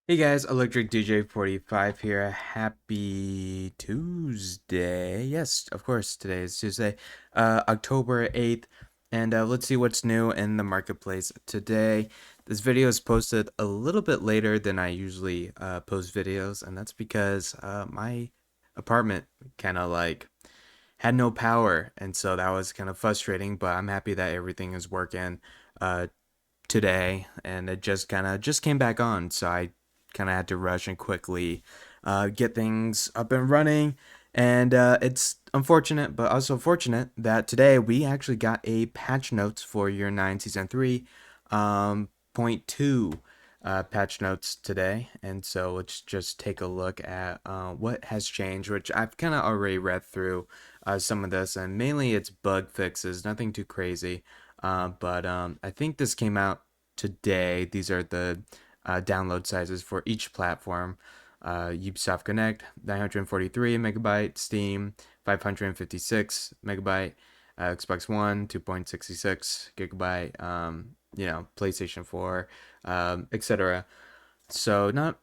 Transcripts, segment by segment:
Hey guys, Electric DJ 45 here. Happy Tuesday. Yes, of course, today is Tuesday, October 8th. And let's see what's new in the marketplace today. This video is posted a little bit later than I usually post videos, and that's because my apartment kind of like had no power, and so that was kind of frustrating, but I'm happy that everything is working. Uh, Today, and it just came back on, so I kind of had to rush and quickly get things up and running. And it's unfortunate, but also fortunate that today we actually got a patch notes for year 9 season 3 point 2 patch notes today. And so let's just take a look at what has changed, which I've kind of already read through some of this, and mainly it's bug fixes, nothing too crazy. But I think this came out today. These are the download sizes for each platform. Ubisoft Connect, 943 megabyte, Steam, 556 megabyte, Xbox One, 2.66 gigabyte, PlayStation 4, etc. So not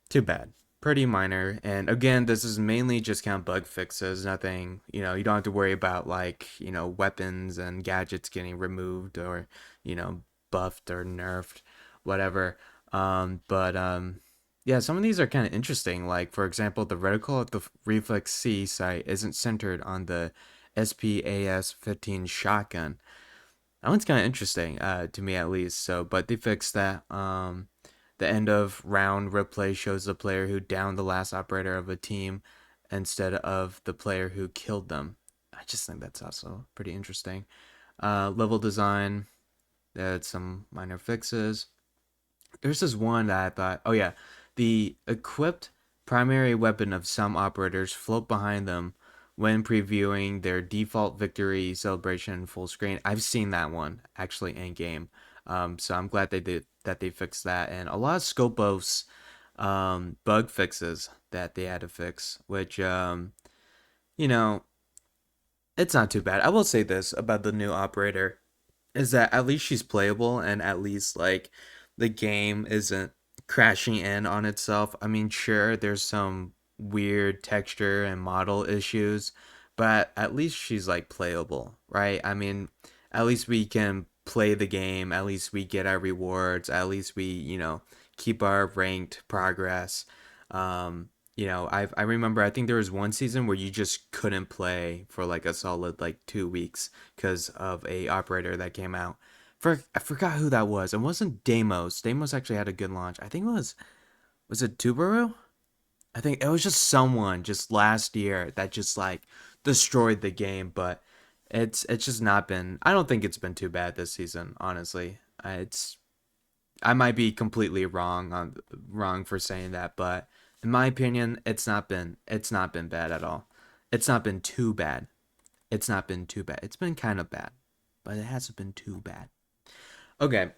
too bad. Pretty minor. And again, this is mainly just kind of bug fixes. Nothing, you don't have to worry about like, weapons and gadgets getting removed or, you know, buffed or nerfed, whatever. But yeah, some of these are kind of interesting. Like, for example, the reticle of the Reflex C sight isn't centered on the SPAS 15 shotgun. That one's kind of interesting, to me at least. So, but they fixed that. The end of round replay shows the player who downed the last operator of a team instead of the player who killed them. I just think that's also pretty interesting. Level design, that's some minor fixes. There's this one that I thought, oh yeah, the equipped primary weapon of some operators float behind them when previewing their default victory celebration full screen. I've seen that one actually in game, so I'm glad they fixed that, and a lot of Skopos bug fixes that they had to fix, which you know it's not too bad. I will say this about the new operator is that at least she's playable, and at least like the game isn't crashing in on itself. I mean, sure, there's some weird texture and model issues, but at least she's like playable, right? I mean, at least we can play the game, at least we get our rewards, at least we, keep our ranked progress. I remember I think there was one season where you just couldn't play for like a solid like 2 weeks because of a operator that came out. I forgot who that was. It wasn't Deimos. Deimos actually had a good launch. I think was it Tubaru? I think it was just someone just last year that just like destroyed the game, but it's just not been. I don't think it's been too bad this season, honestly. It's I might be completely wrong for saying that, but in my opinion, it's not been bad at all. It's not been too bad. It's not been too bad. It's been kind of bad, but it hasn't been too bad. Okay,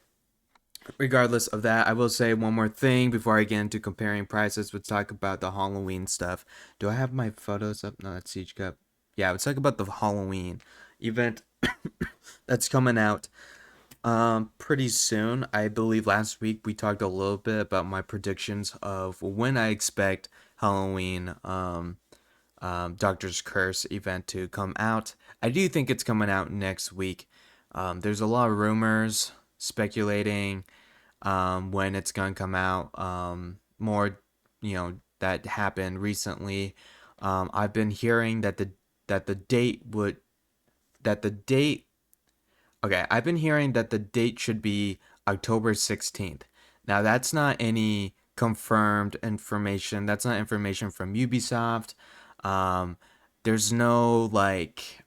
regardless of that, I will say one more thing before I get into comparing prices. Let's talk about the Halloween stuff. Do I have my photos up? No, that's Siege Cup. Yeah, let's talk about the Halloween event that's coming out pretty soon. I believe last week we talked a little bit about my predictions of when I expect Halloween Doctor's Curse event to come out. I do think it's coming out next week. There's a lot of rumors speculating when it's gonna come out. More, that happened recently. I've been hearing that the date would that the date. Okay, I've been hearing that the date should be October 16th. Now that's not any confirmed information. That's not information from Ubisoft. Um, there's no like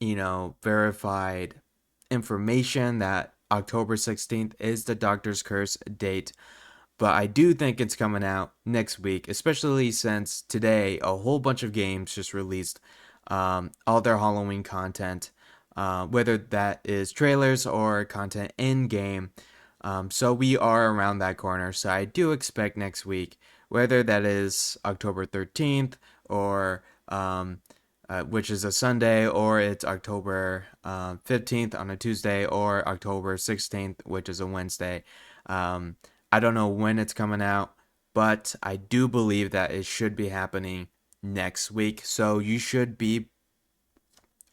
verified information that October 16th is the Doctor's Curse date, but I do think it's coming out next week, especially since today a whole bunch of games just released all their Halloween content, whether that is trailers or content in game. So we are around that corner, so I do expect next week, whether that is October 13th or which is a Sunday, or it's October 15th on a Tuesday, or October 16th, which is a Wednesday. I don't know when it's coming out, but I do believe that it should be happening next week. So you should be,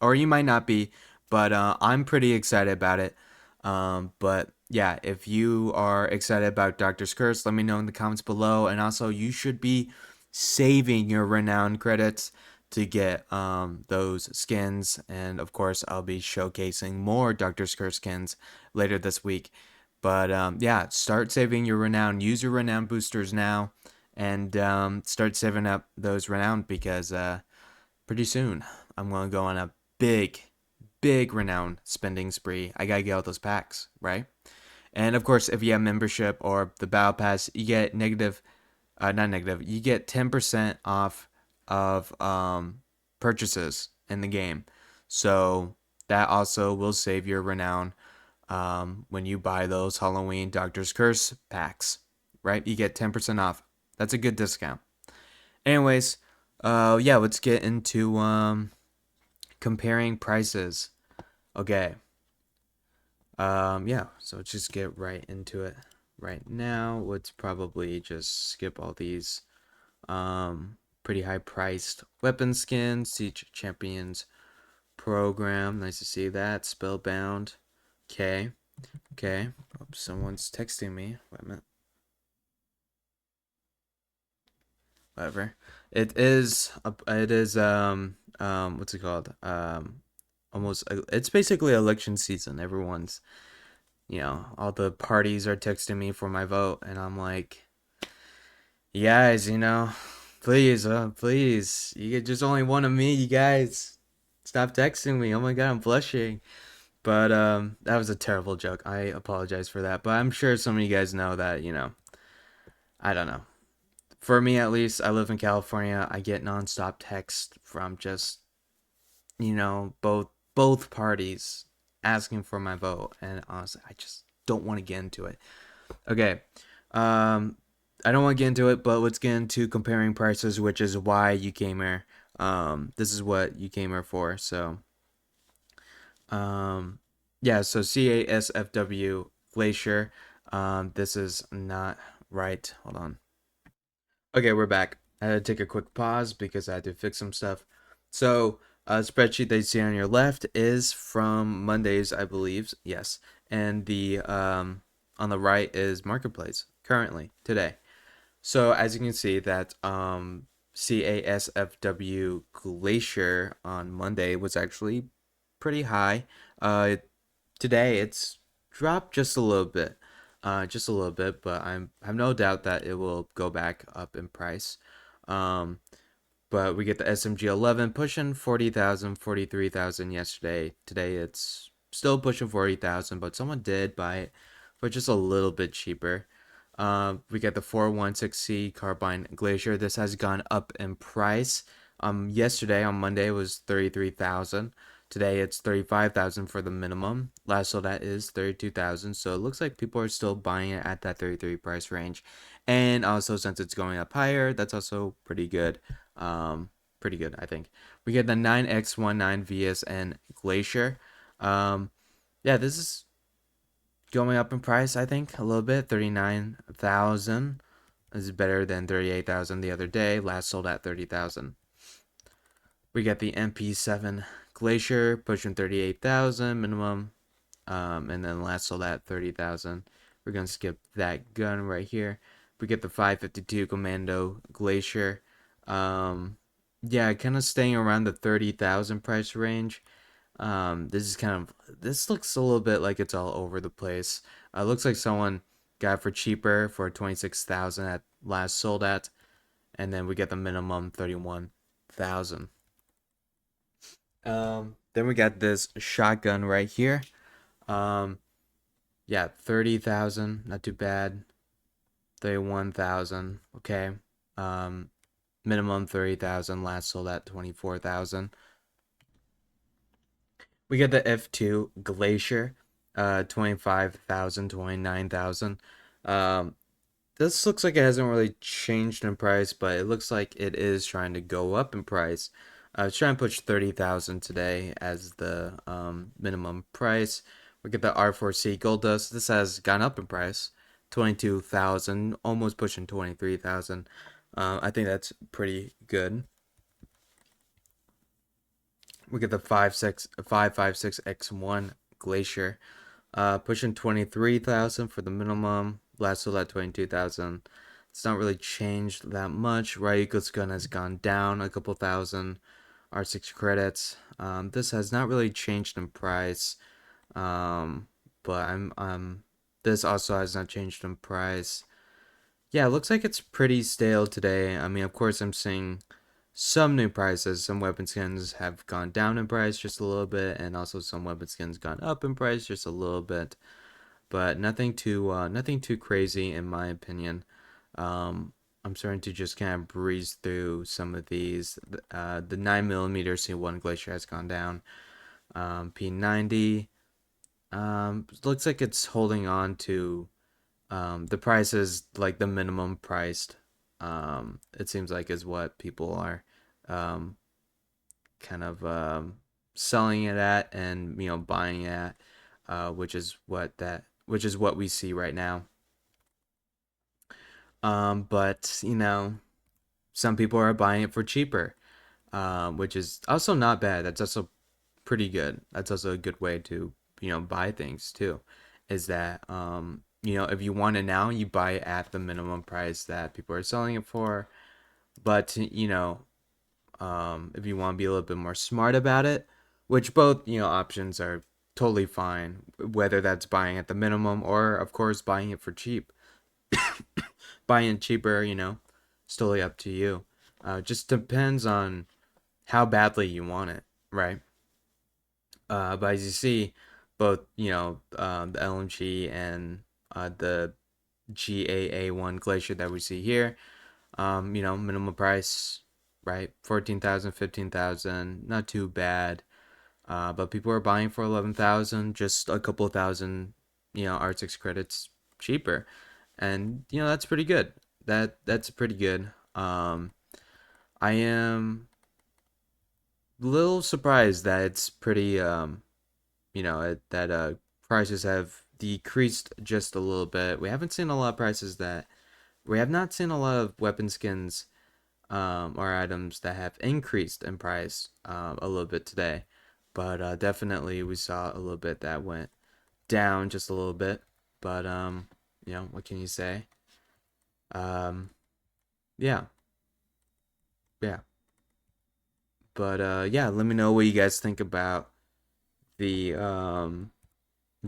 or you might not be, but I'm pretty excited about it. But yeah, if you are excited about Doctor's Curse, let me know in the comments below. And also, you should be saving your renown credits to get those skins. And of course, I'll be showcasing more Doctor's Curse skins later this week. But yeah, start saving your renown. Use your renown boosters now, and start saving up those renown because pretty soon I'm going to go on a big, big renown spending spree. I got to get all those packs, right? And of course, if you have membership or the battle pass, you get not negative, you get 10% off of purchases in the game. So that also will save your renown when you buy those Halloween Doctor's Curse packs, right? You get 10% off. That's a good discount. Anyways, yeah, let's get into comparing prices. Okay. Yeah, so let's just get right into it right now. Let's probably just skip all these pretty high priced weapon skins. Siege Champions program. Nice to see that. Spellbound. Okay. Okay. Oh, someone's texting me. Wait a minute. Whatever. It is what's it called? Almost it's basically election season. Everyone's, all the parties are texting me for my vote, and I'm like, you guys, please, you get just only one of me, you guys. Stop texting me. Oh my god, I'm blushing. But that was a terrible joke. I apologize for that. But I'm sure some of you guys know that, I don't know. For me at least, I live in California. I get nonstop text from just, both parties asking for my vote, and honestly, I just don't want to get into it. Okay. I don't want to get into it, but let's get into comparing prices, which is why you came here. This is what you came here for. So, yeah. So CASFW Glacier. This is not right. Hold on. Okay, we're back. I had to take a quick pause because I had to fix some stuff. So, spreadsheet that you see on your left is from Mondays, I believe. Yes, and the on the right is Marketplace currently today. So as you can see that CASFW Glacier on Monday was actually pretty high. Today it's dropped just a little bit, but I have no doubt that it will go back up in price. Um, but we get the SMG 11 pushing 40,000, 43,000 yesterday. Today it's still pushing 40,000, but someone did buy it for just a little bit cheaper. We get the 416C Carbine Glacier. This has gone up in price. Yesterday on Monday was 33,000. Today it's 35,000 for the minimum. Last sold at is 32,000. So it looks like people are still buying it at that 33 price range. And also since it's going up higher, that's also pretty good. Pretty good, I think. We get the 9X19 VSN Glacier. Yeah, this is going up in price, I think, a little bit. 39,000 is better than 38,000 the other day. Last sold at 30,000. We got the MP7 Glacier pushing 38,000 minimum. And then last sold at 30,000. We're going to skip that gun right here. We get the 552 Commando Glacier. Yeah, kind of staying around the 30,000 price range. This looks a little bit like it's all over the place. Looks like someone got it for cheaper for 26,000 at last sold at, and then we get the minimum 31,000. Then we got this shotgun right here. Um, yeah, 30,000, not too bad. 31,000, okay. Um, minimum 30,000, last sold at 24,000. We get the F2 Glacier, 25,000, 29,000. This looks like it hasn't really changed in price, but it looks like it is trying to go up in price. It's trying to push 30,000 today as the minimum price. We get the R4C Gold Dust. This has gone up in price 22,000, almost pushing 23,000. I think that's pretty good. We get the 556X1 Glacier, pushing 23,000 for the minimum. Last sold at 22,000. It's not really changed that much. Ryuko's gun has gone down a couple thousand. R6 credits. This has not really changed in price. But this also has not changed in price. Yeah, it looks like it's pretty stale today. I mean, of course, I'm seeing some new prices. Some weapon skins have gone down in price just a little bit, and also some weapon skins gone up in price just a little bit. But nothing too crazy in my opinion. I'm starting to just kind of breeze through some of these. The 9mm C1 Glacier has gone down. P90 looks like it's holding on to the price is like the minimum priced. It seems like is what people are um, kind of selling it at and buying it at, which is what we see right now. But some people are buying it for cheaper, which is also not bad. That's also pretty good. That's also a good way to buy things too. Is that if you want it now, you buy it at the minimum price that people are selling it for. But if you want to be a little bit more smart about it, which both options are totally fine, whether that's buying at the minimum or of course buying it for cheap. Buying it cheaper, it's totally up to you. Just depends on how badly you want it, right? But as you see, both the LMG and the GAA1 Glacier that we see here, minimum price, right? 14,000, 15,000, not too bad. But people are buying for 11,000, just a couple thousand, R6 credits cheaper, and that's pretty good. That's pretty good. I am a little surprised that it's pretty that prices have decreased just a little bit. We haven't seen a lot of prices that we have not seen a lot of weapon skins or items that have increased in price a little bit today, but definitely we saw a little bit that went down just a little bit. But what can you say? Um, yeah, yeah. But yeah, let me know what you guys think about the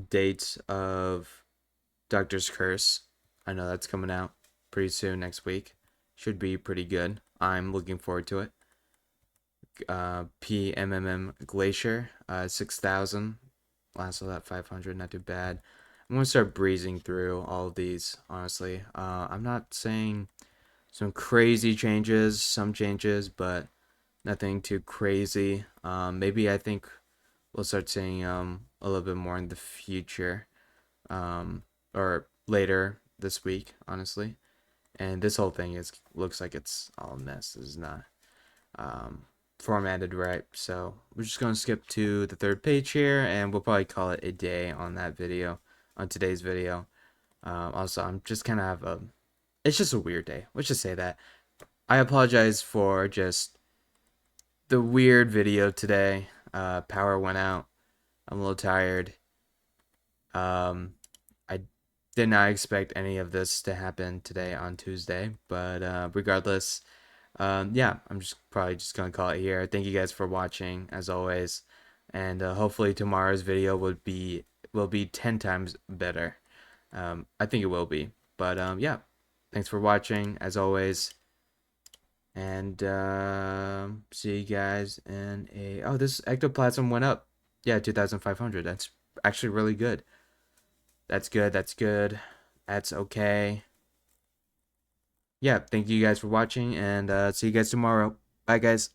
dates of Doctor's Curse. I know that's coming out pretty soon next week. Should be pretty good. I'm looking forward to it. PMMM Glacier, 6,000. Last of that 500, not too bad. I'm gonna start breezing through all of these, honestly. I'm not saying some crazy changes, some changes, but nothing too crazy. Maybe I think we'll start seeing a little bit more in the future, or later this week, honestly. And this whole thing is looks like it's all a mess. This is not um, formatted right. So we're just gonna skip to the third page here, and we'll probably call it a day on that video, on today's video. Also, I'm just kind of have a, it's just a weird day. Let's just say that. I apologize for just the weird video today. Power went out. I'm a little tired. I did not expect any of this to happen today on Tuesday, but regardless, yeah, I'm just probably just gonna call it here. Thank you guys for watching as always, and hopefully tomorrow's video will be 10 times better. I think it will be, but yeah, thanks for watching as always, and see you guys in a, oh, this ectoplasm went up, yeah, 2,500. That's actually really good. That's good. That's good. That's okay. Yeah, thank you guys for watching, and see you guys tomorrow. Bye, guys.